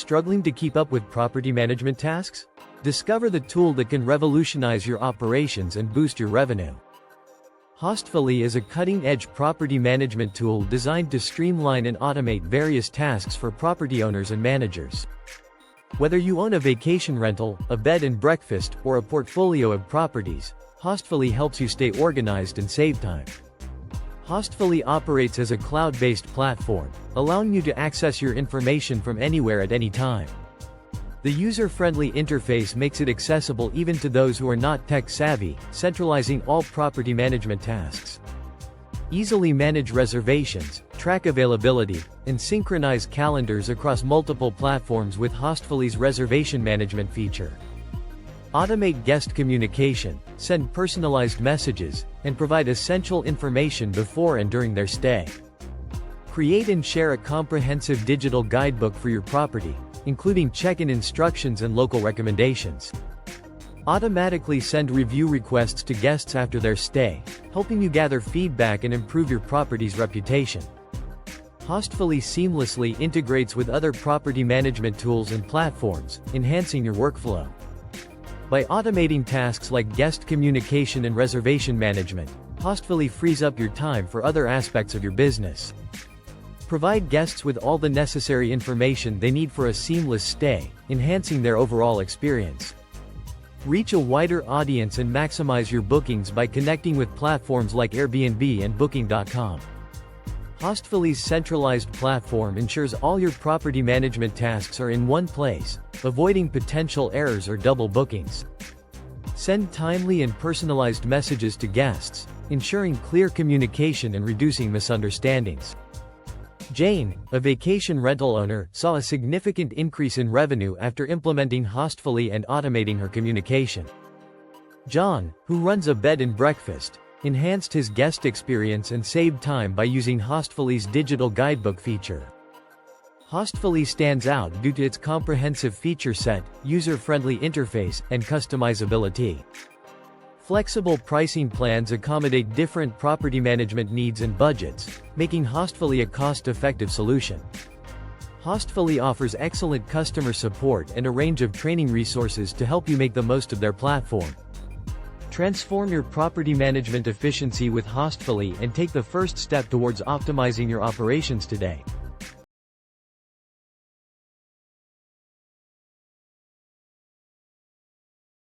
Struggling to keep up with property management tasks? Discover the tool that can revolutionize your operations and boost your revenue. Hostfully is a cutting-edge property management tool designed to streamline and automate various tasks for property owners and managers. Whether you own a vacation rental, a bed and breakfast, or a portfolio of properties, Hostfully helps you stay organized and save time. Hostfully operates as a cloud-based platform, allowing you to access your information from anywhere at any time. The user-friendly interface makes it accessible even to those who are not tech-savvy, centralizing all property management tasks. Easily manage reservations, track availability, and synchronize calendars across multiple platforms with Hostfully's reservation management feature. Automate guest communication, send personalized messages, and provide essential information before and during their stay. Create and share a comprehensive digital guidebook for your property, including check-in instructions and local recommendations. Automatically send review requests to guests after their stay, helping you gather feedback and improve your property's reputation. Hostfully seamlessly integrates with other property management tools and platforms, enhancing your workflow. By automating tasks like guest communication and reservation management, Hostfully frees up your time for other aspects of your business. Provide guests with all the necessary information they need for a seamless stay, enhancing their overall experience. Reach a wider audience and maximize your bookings by connecting with platforms like Airbnb and Booking.com. Hostfully's centralized platform ensures all your property management tasks are in one place, avoiding potential errors or double bookings. Send timely and personalized messages to guests, ensuring clear communication and reducing misunderstandings. Jane, a vacation rental owner, saw a significant increase in revenue after implementing Hostfully and automating her communication. John, who runs a bed and breakfast, enhanced his guest experience and saved time by using Hostfully's digital guidebook feature. Hostfully stands out due to its comprehensive feature set, user-friendly interface, and customizability. Flexible pricing plans accommodate different property management needs and budgets, making Hostfully a cost-effective solution. Hostfully offers excellent customer support and a range of training resources to help you make the most of their platform. Transform your property management efficiency with Hostfully and take the first step towards optimizing your operations today.